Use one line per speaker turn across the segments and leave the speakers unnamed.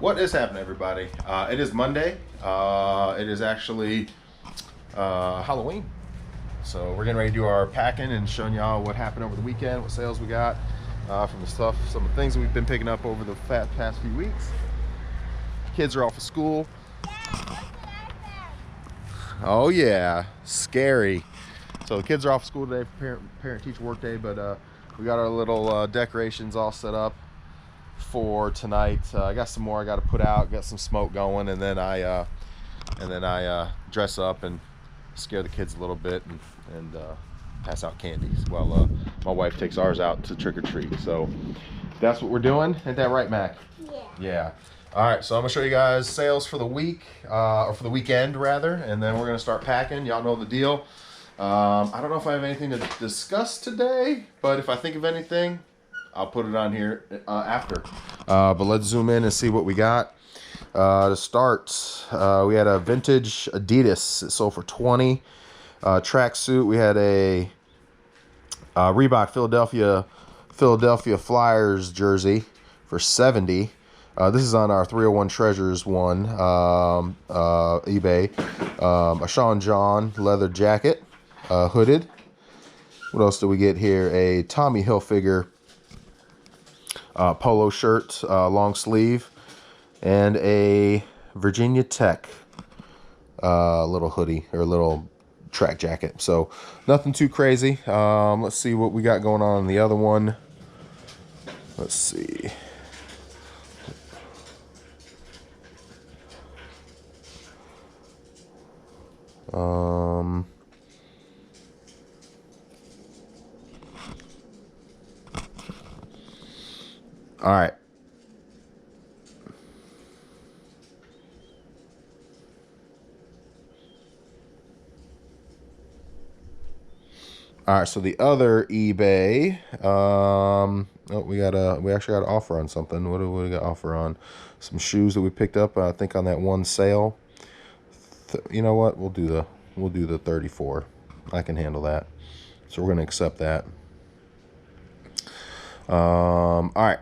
What is happening, everybody? It is Monday. It is actually Halloween. So we're getting ready to do our packing and showing y'all what happened over the weekend, what sales we got from the stuff, some of the things that we've been picking up over the past few weeks. Kids are off of school. Oh yeah, scary. So the kids are off school today for parent-teacher work day, but we got our little decorations all set up for tonight. I got some more I got to put out, got some smoke going, and then I dress up and scare the kids a little bit and pass out candies while my wife takes ours out to trick or treat. So that's what we're doing. Ain't that right, Mac? Yeah. All right, so I'm gonna show you guys sales for the week, or for the weekend rather, and then we're gonna start packing. Y'all know the deal. I don't know if I have anything to discuss today, but if I think of anything, I'll put it on here after. But let's zoom in and see what we got. To start, we had a vintage Adidas. It sold for $20. Tracksuit, we had a Reebok Philadelphia Flyers jersey for $70. This is on our 301 Treasures one, eBay. A Sean John leather jacket, hooded. What else do we get here? A Tommy Hilfiger polo shirt, long sleeve, and a Virginia Tech little hoodie or little track jacket. So nothing too crazy. Let's see what we got going on in the other one. Let's see. All right. All right, so the other eBay, oh, we actually got an offer on something. What do we got offer on? Some shoes that we picked up, I think, on that one sale. You know what? We'll do the 34. I can handle that. So we're gonna accept that. All right.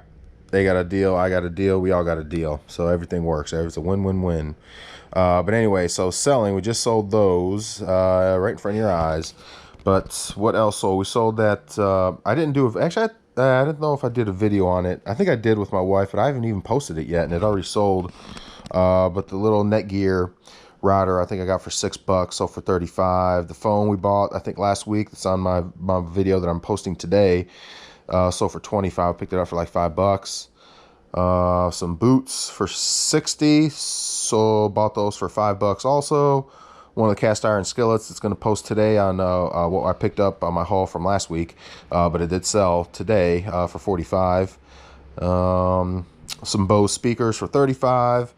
They got a deal, I got a deal, we all got a deal. So everything works. It's a win-win-win. But anyway, so selling, we just sold those right in front of your eyes. But what else sold? We sold that. I didn't do actually. I didn't know if I did a video on it. I think I did with my wife, but I haven't even posted it yet, and it already sold. But the little Netgear router, I think I got for $6, sold for $35. The phone we bought, I think last week, it's on my video that I'm posting today. Sold for $25. I picked it up for like $5. Some boots for $60. So bought those for $5 also. One of the cast iron skillets it's going to post today on what I picked up on my haul from last week, but it did sell today for $45. Some Bose speakers for $35.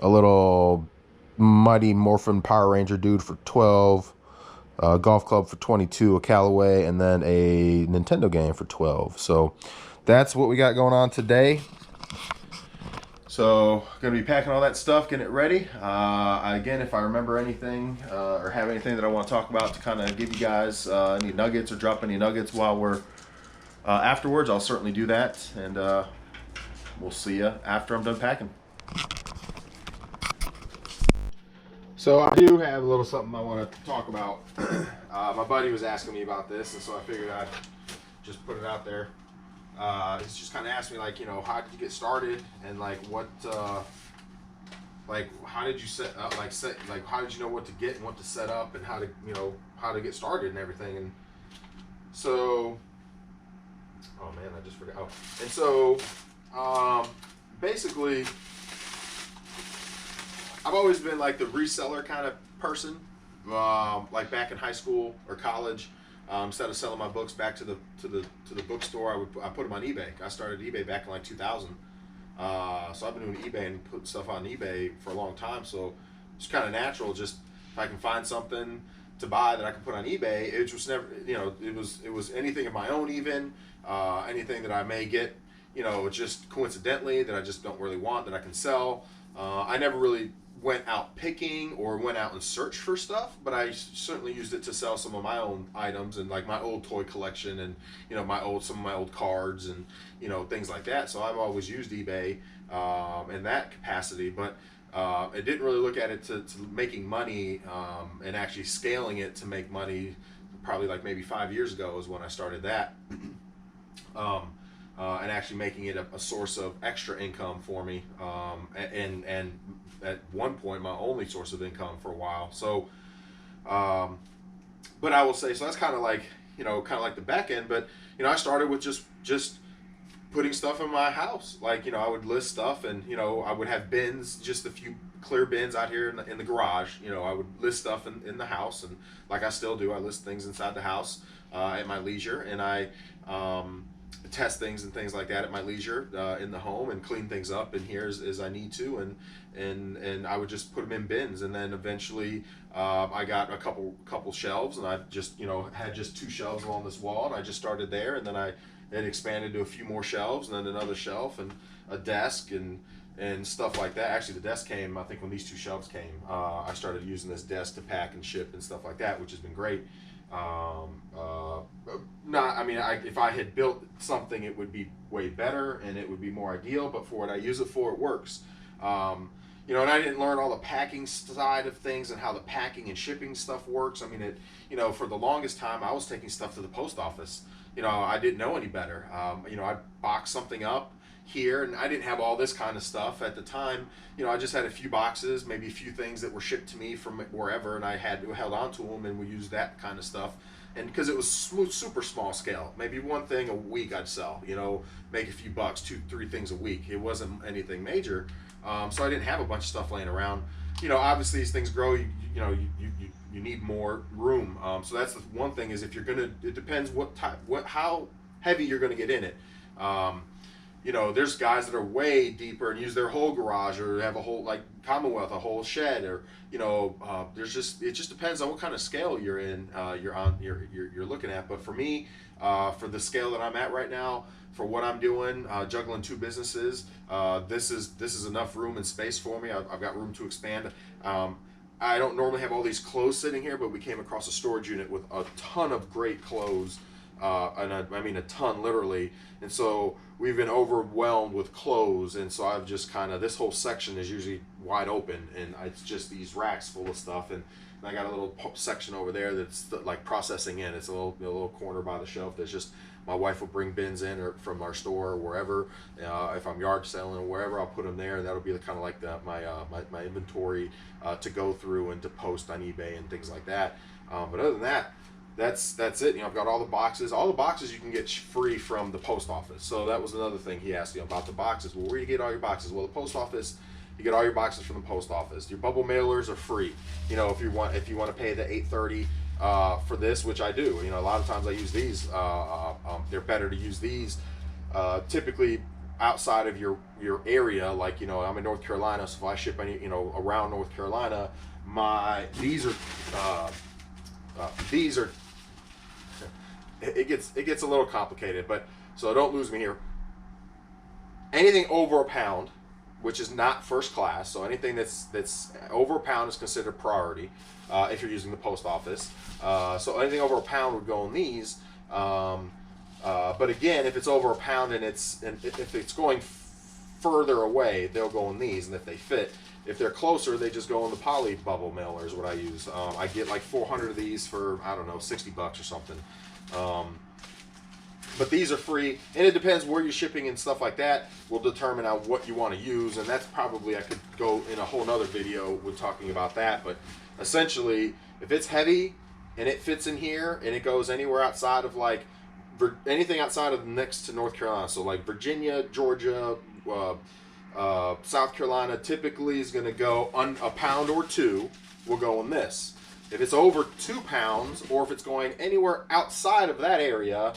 A little Mighty Morphin Power Ranger dude for $12. Golf club for $22, a Callaway, and then a Nintendo game for $12. So that's what we got going on today. So gonna be packing all that stuff, getting it ready. Again, if I remember anything or have anything that I want to talk about to kind of give you guys any nuggets or drop any nuggets while we're afterwards, I'll certainly do that. And we'll see you after I'm done packing. So I do have a little something I want to talk about. My buddy was asking me about this, and so I figured I'd just put it out there. He's just kind of asked me, like, you know, how did you get started, and like what, like how did you set up, like how did you know what to get and what to set up, and how to, you know, how to get started and everything. And so, oh man, I just forgot. Oh, and so, basically, I've always been like the reseller kind of person. Like back in high school or college, instead of selling my books back to the bookstore, I put them on eBay. I started eBay back in like 2000. So I've been doing eBay and putting stuff on eBay for a long time. So it's kind of natural. Just if I can find something to buy that I can put on eBay, it was never, you know, it was anything of my own, even anything that I may get, you know, just coincidentally that I just don't really want that I can sell. I never really went out picking or went out and searched for stuff, but I certainly used it to sell some of my own items and like my old toy collection and some of my old cards and things like that. So I've always used eBay in that capacity, but I didn't really look at it to making money and actually scaling it to make money. Probably like maybe 5 years ago is when I started that. And actually making it a source of extra income for me, and at one point my only source of income for a while. So, but I will say, so that's kind of like the back end. But I started with just putting stuff in my house. Like I would list stuff, and I would have bins, just a few clear bins out here in the garage. I would list stuff in the house, and like I still do, I list things inside the house at my leisure, and I test things and things like that at my leisure in the home, and clean things up in here as I need to, and I would just put them in bins. And then eventually I got a couple shelves, and I just had just 2 shelves along this wall, and I just started there, and then it expanded to a few more shelves, and then another shelf, and a desk, and stuff like that. Actually, the desk came, I think, when these 2 shelves came. I started using this desk to pack and ship and stuff like that, which has been great. If I had built something, it would be way better and it would be more ideal, but for what I use it for, it works. And I didn't learn all the packing side of things and how the packing and shipping stuff works. For the longest time, I was taking stuff to the post office. I didn't know any better. I boxed something up here, and I didn't have all this kind of stuff at the time. I just had a few boxes, maybe a few things that were shipped to me from wherever, and I held on to them, and we used that kind of stuff. And because it was super small scale, maybe one thing a week I'd sell, make a few bucks, 2-3 things a week. It wasn't anything major. So I didn't have a bunch of stuff laying around. Obviously as things grow, you need more room. So that's the one thing, is if you're it depends how heavy you're gonna get in it. There's guys that are way deeper and use their whole garage, or have a whole, like Commonwealth, a whole shed, or it just depends on what kind of scale you're in, you're looking at. But for me, for the scale that I'm at right now, for what I'm doing, juggling 2 businesses, this is enough room and space for me. I've got room to expand. I don't normally have all these clothes sitting here, but we came across a storage unit with a ton of great clothes. A ton, literally. And so we've been overwhelmed with clothes, and so I've just this whole section is usually wide open, and it's just these racks full of stuff. And I got a little section over there that's like processing in. It's a little corner by the shelf that's just, my wife will bring bins in, or from our store or wherever. If I'm yard selling or wherever, I'll put them there, and that'll be kind of like my inventory to go through and to post on eBay and things like that. But other than that, that's it. I've got all the boxes. All the boxes you can get free from the post office. So that was another thing he asked me about the boxes. Well, where do you get all your boxes? Well, the post office, you get all your boxes from the post office. Your bubble mailers are free. If you want to pay the $8.30 for this, which I do. A lot of times I use these. They're better to use these typically outside of your area. Like I'm in North Carolina, so if I ship any around North Carolina, these are it gets a little complicated, but so don't lose me here. Anything over a pound, which is not first class, so anything that's over a pound is considered priority if you're using the post office. So anything over a pound would go in these. But again, if it's over a pound and if it's going further away, they'll go in these, and if they fit. If they're closer, they just go in the poly bubble mailers, what I use. I get like 400 of these for, I don't know, $60 or something. But these are free, and it depends where you're shipping and stuff like that will determine on what you want to use, and that's probably, I could go in a whole nother video with talking about that. But essentially, if it's heavy and it fits in here and it goes anywhere outside of anything outside of next to North Carolina, so like Virginia, Georgia, South Carolina, typically is going to go a pound or 2 will go in this. If it's over 2 pounds, or if it's going anywhere outside of that area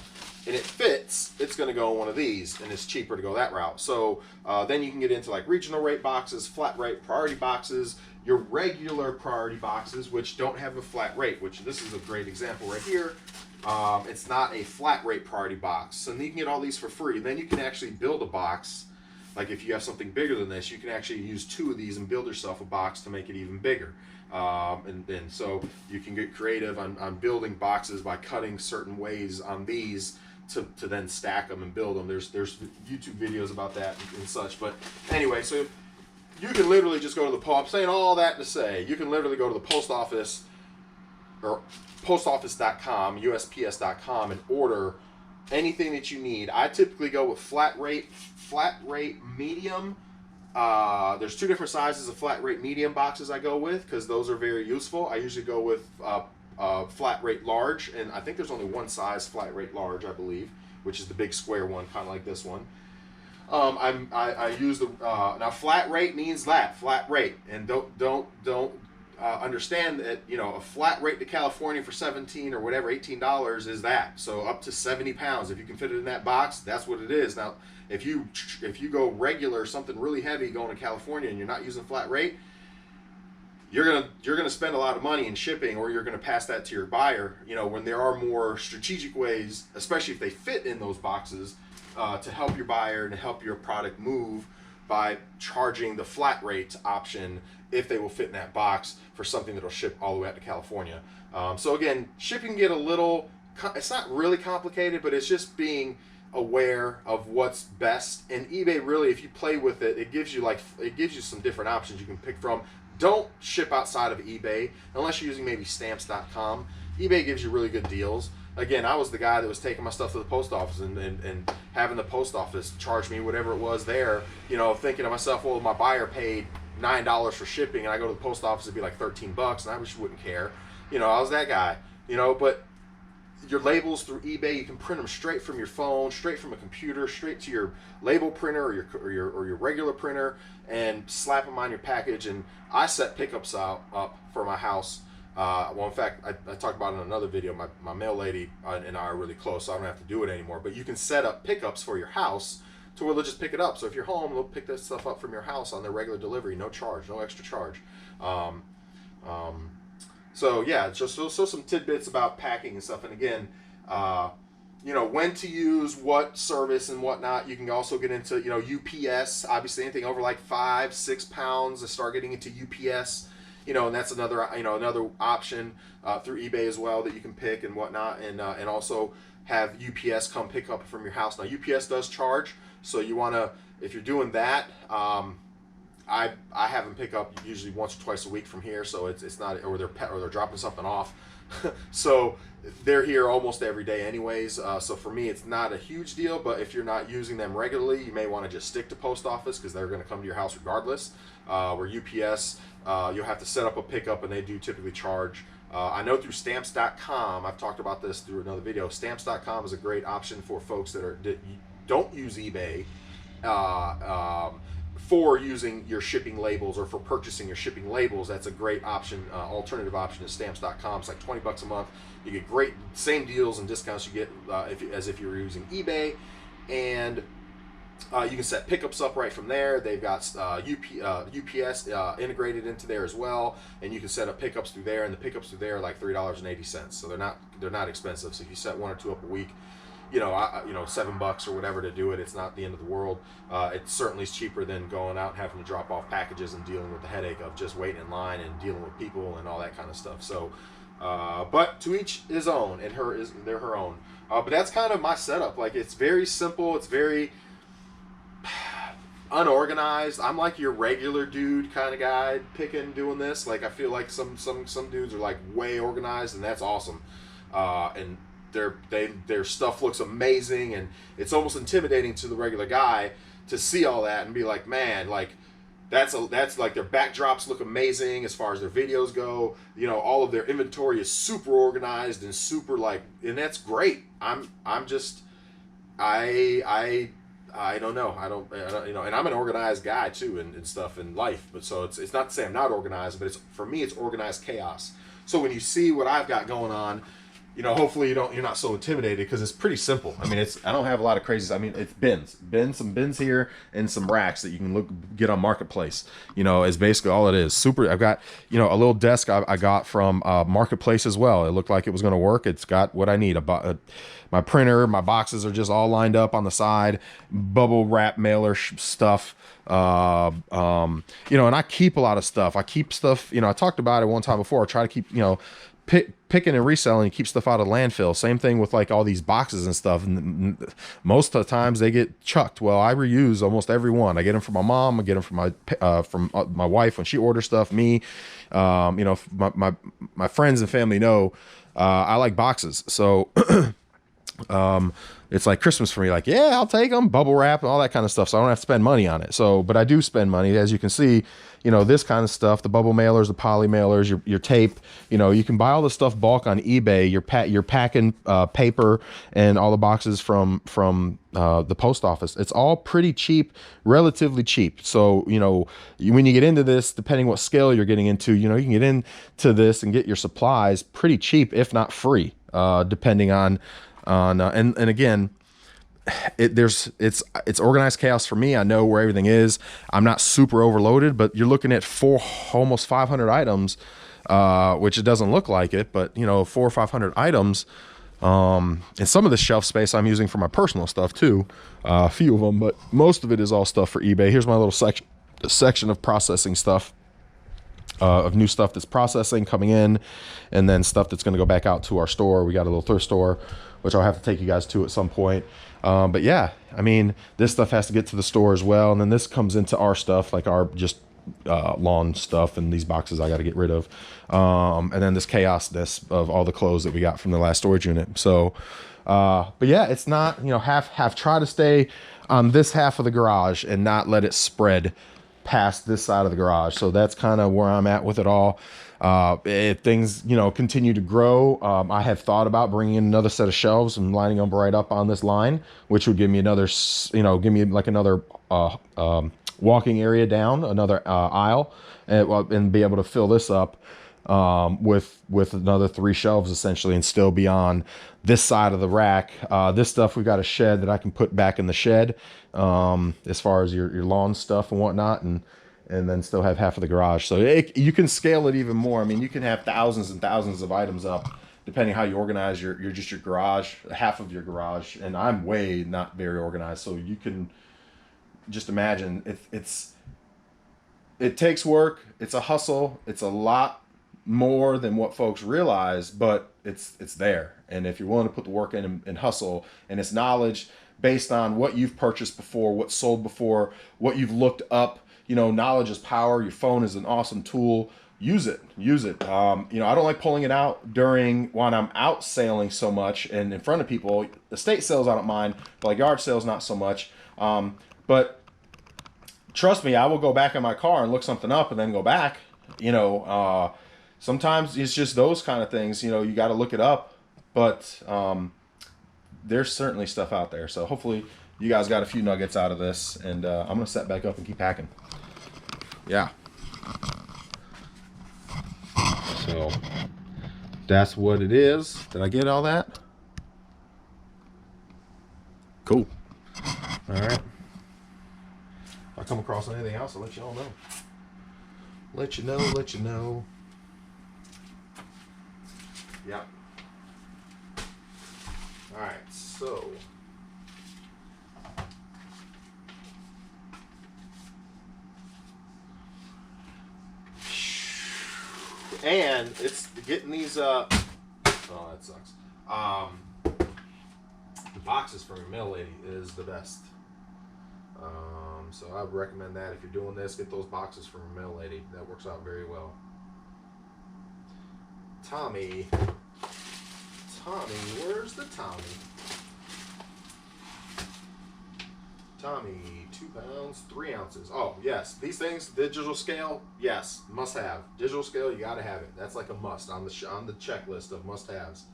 and it fits, it's going to go in one of these, and it's cheaper to go that route. So then you can get into like regional rate boxes, flat rate priority boxes, your regular priority boxes, which don't have a flat rate, which this is a great example right here. It's not a flat rate priority box. So then you can get all these for free. Then you can actually build a box like if you have something bigger than this, you can actually use 2 of these and build yourself a box to make it even bigger. And so you can get creative on building boxes by cutting certain ways on these to then stack them and build them. There's YouTube videos about that and such. But anyway, so you can literally just go to the post. I'm saying all that to say you can literally go to the post office or postoffice.com, USPS.com, and order anything that you need. I typically go with flat rate medium. There's 2 different sizes of flat rate medium boxes I go with because those are very useful. I usually go with flat rate large, and I think there's only one size flat rate large, I believe, which is the big square one, kind of like this one. I use the now flat rate means that flat rate, and don't understand that, you know, a flat rate to California for $17 or whatever, $18 is that. So up to 70 pounds, if you can fit it in that box, that's what it is. Now, if you go regular, something really heavy going to California, and you're not using flat rate, you're gonna spend a lot of money in shipping, or you're gonna pass that to your buyer. You know, when there are more strategic ways, especially if they fit in those boxes, to help your buyer and to help your product move by charging the flat rate option if they will fit in that box for something that'll ship all the way out to California. So again, shipping can get a little, it's not really complicated, but it's just being aware of what's best. And eBay really, if you play with it, it gives you some different options you can pick from. Don't ship outside of eBay unless you're using maybe stamps.com. eBay gives you really good deals. Again, I was the guy that was taking my stuff to the post office and having the post office charge me whatever it was there, you know, thinking to myself, well, my buyer paid $9 for shipping, and I go to the post office, it'd be like $13, and I just wouldn't care. You know, I was that guy, you know. But your labels through eBay, you can print them straight from your phone, straight from a computer, straight to your label printer or your regular printer, and slap them on your package. And I set pickups up for my house. Well, in fact, I talked about it in another video. My mail lady and I are really close, so I don't have to do it anymore. But you can set up pickups for your house to where they'll just pick it up. So if you're home, they'll pick that stuff up from your house on their regular delivery, no charge, no extra charge. So yeah, just so some tidbits about packing and stuff. And again, you know, when to use what service and whatnot. You can also get into, you know, UPS. Obviously, anything over like 5-6 pounds, to start getting into UPS. You know, and that's another option through eBay as well that you can pick and whatnot, and also have UPS come pick up from your house. Now, UPS does charge, so you want to, if you're doing that, I have them pick up usually once or twice a week from here, so it's not, or they're dropping something off, so they're here almost every day anyways. So for me, it's not a huge deal, but if you're not using them regularly, you may want to just stick to post office because they're going to come to your house regardless. Where UPS, you'll have to set up a pickup, and they do typically charge. I know through stamps.com, I've talked about this through another video, stamps.com is a great option for folks that don't use eBay for using your shipping labels or for purchasing your shipping labels. That's a great option. Alternative option is stamps.com. It's like $20 a month. You get great same deals and discounts you get as if you were using eBay, and you can set pickups up right from there. They've got UPS integrated into there as well, and you can set up pickups through there. And the pickups through there are like $3.80, so they're not expensive. So if you set 1 or 2 up a week, you know, $7 or whatever to do it, it's not the end of the world. It certainly is cheaper than going out and having to drop off packages and dealing with the headache of just waiting in line and dealing with people and all that kind of stuff. So, but to each his own, and they're her own. But that's kind of my setup. Like, it's very simple. It's very unorganized. I'm like your regular dude kind of guy doing this. Like, I feel like some dudes are like way organized, and that's awesome. And their stuff looks amazing, and it's almost intimidating to the regular guy to see all that and be like, man, like that's like their backdrops look amazing as far as their videos go. You know, all of their inventory is super organized and super like, and that's great. I don't know. I don't, you know, and I'm an organized guy too, and stuff in life. But so it's not to say I'm not organized, but for me, it's organized chaos. So when you see what I've got going on, you know, hopefully you're not so intimidated, because it's pretty simple. I mean, I don't have a lot of crazies. I mean, it's some bins here, and some racks that you can get on Marketplace. You know, is basically all it is. Super. I've got, you know, a little desk I got from Marketplace as well. It looked like it was going to work. It's got what I need. My printer, my boxes are just all lined up on the side. Bubble wrap mailer stuff. You know, and I keep a lot of stuff. I keep stuff. You know, I talked about it one time before. I try to keep, you know, picking and reselling, keep stuff out of landfill. Same thing with like all these boxes and stuff. And most of the times they get chucked. Well, I reuse almost every one. I get them from my mom. I get them from my wife when she orders stuff. Me, you know, my friends and family know I like boxes. So it's like Christmas for me. Like, yeah, I'll take them, bubble wrap and all that kind of stuff. So I don't have to spend money on it. So, but I do spend money, as you can see, you know, this kind of stuff, the bubble mailers, the poly mailers, your tape, you know, you can buy all this stuff bulk on eBay. You're packing paper and all the boxes from the post office. It's all pretty cheap, relatively cheap. So, you know, when you get into this, depending what scale you're getting into, you know, you can get into this and get your supplies pretty cheap, if not free, depending on and again, it's organized chaos for me. I know where everything is. I'm not super overloaded, but you're looking at almost 500 items, which it doesn't look like it, but you know, 400 or 500 items. And some of the shelf space I'm using for my personal stuff too, a few of them, but most of it is all stuff for eBay. Here's my little section of processing stuff. Of new stuff that's processing coming in, and then stuff that's going to go back out to our store. We got a little thrift store, which I'll have to take you guys to at some point. But yeah, I mean, this stuff has to get to the store as well. And then this comes into our stuff, like our just lawn stuff, and these boxes I got to get rid of. And then this chaosness of all the clothes that we got from the last storage unit. So, but yeah, it's not, you know, have try to stay on this half of the garage and not let it spread past this side of the garage. So that's kind of where I'm at with it all. If things, you know, continue to grow, I have thought about bringing in another set of shelves and lining them right up on this line, which would give me another, you know, give me like another walking area down, another aisle, and be able to fill this up with another 3 shelves essentially, and still be on this side of the rack. This stuff, we've got a shed that I can put back in the shed, as far as your lawn stuff and whatnot, and then still have half of the garage. So you can scale it even more. I mean, you can have thousands and thousands of items up, depending how you organize your garage, half of your garage. And I'm way not very organized, so you can just imagine it takes work. It's a hustle. It's a lot more than what folks realize, but it's there. And if you're willing to put the work in and hustle, and it's knowledge based on what you've purchased before, what's sold before, what you've looked up. You know, knowledge is power. Your phone is an awesome tool. Use it. You know, I don't like pulling it out when I'm out sailing so much and in front of people. Estate sales I don't mind, but like yard sales not so much. But trust me, I will go back in my car and look something up and then go back. You know, sometimes it's just those kind of things. You know, you got to look it up, but there's certainly stuff out there. So hopefully you guys got a few nuggets out of this, and I'm gonna set back up and keep hacking. Yeah. So that's what it is. Did I get all that? Cool. All right. If I come across anything else, I'll let you all know. Let you know. Yeah. All right, so and it's getting these oh, that sucks. The boxes from your mail lady is the best. So I would recommend that if you're doing this, get those boxes from your mail lady. That works out very well. Tommy, where's the Tommy? Tommy, 2 pounds, 3 ounces. Oh, yes. These things, digital scale, yes, must have. Digital scale, you got to have it. That's like a must on the checklist of must-haves.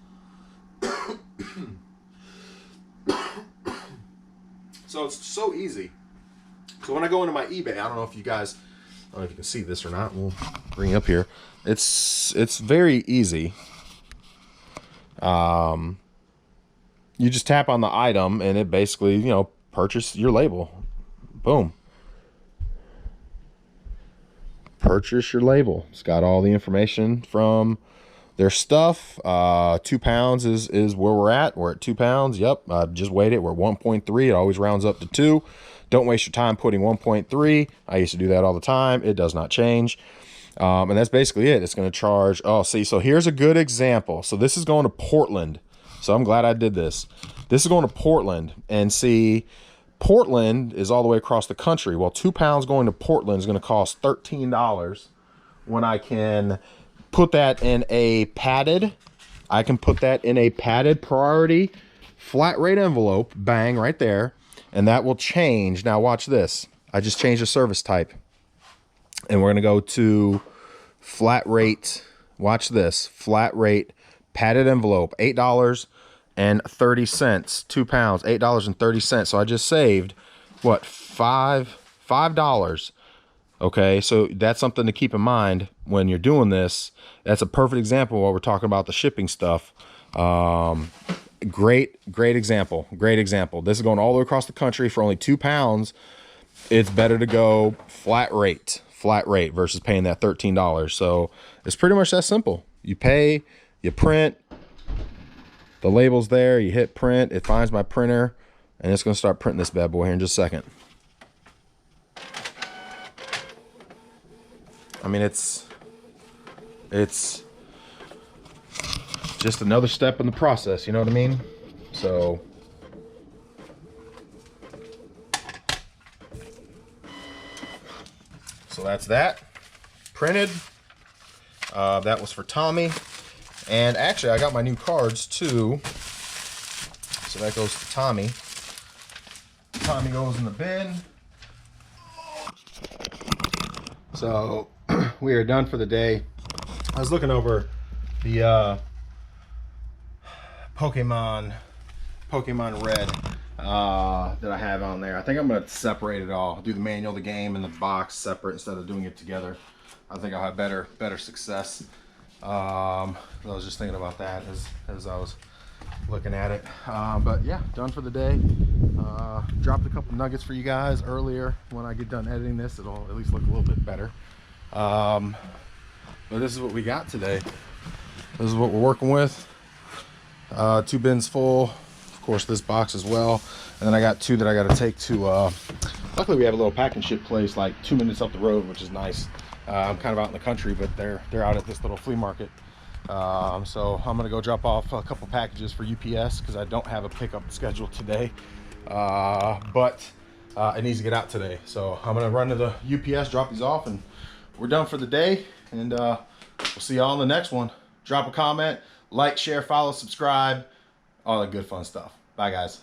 So it's so easy. So when I go into my eBay, I don't know if you guys, I don't know if you can see this or not. We'll bring it up here. It's very easy You just tap on the item and it basically, you know, purchase your label. Boom. Purchase your label. It's got all the information from their stuff. 2 pounds is where we're at. We're at 2 pounds. Yep. Just weighed it. We're at 1.3. It always rounds up to 2. Don't waste your time putting 1.3. I used to do that all the time. It does not change. And that's basically it. It's going to charge. Oh, see, so here's a good example. So this is going to Portland. So I'm glad I did this. This is going to Portland, and see, Portland is all the way across the country. Well, 2 pounds going to Portland is going to cost $13 when I can put that in a padded, I can put that in a padded priority flat rate envelope, bang, right there. And that will change. Now watch this. I just changed the service type. And we're going to go to flat rate. Watch this. Flat rate padded envelope, $8.30. 2 pounds, $8.30. So I just saved what, $5. Okay, so that's something to keep in mind when you're doing this. That's a perfect example while we're talking about the shipping stuff. Great example. Great example. This is going all the way across the country for only 2 pounds. It's better to go flat rate versus paying that $13. So it's pretty much that simple. You pay, you print, the label's there, you hit print, it finds my printer, and it's going to start printing this bad boy here in just a second. I mean, it's just another step in the process, you know what I mean? So that's that. Printed. That was for Tommy. And actually, I got my new cards too. So that goes to Tommy. Tommy goes in the bin. So we are done for the day. I was looking over the Pokemon Red that I have on there. I think I'm going to separate it all. Do the manual, the game, and the box separate instead of doing it together. I think I'll have better success. I was just thinking about that as I was looking at it. But yeah, done for the day. Dropped a couple nuggets for you guys earlier. When I get done editing this, it'll at least look a little bit better. But this is what we got today. This is what we're working with. 2 bins full. Of course, this box as well. And then I got 2 that I got to take to, luckily we have a little pack and ship place like 2 minutes up the road, which is nice. I'm kind of out in the country, but they're out at this little flea market. So I'm gonna go drop off a couple packages for UPS because I don't have a pickup scheduled today. But it needs to get out today. So I'm gonna run to the UPS, drop these off, and we're done for the day. And we'll see y'all in the next one. Drop a comment, like, share, follow, subscribe, all that good fun stuff. Bye, guys.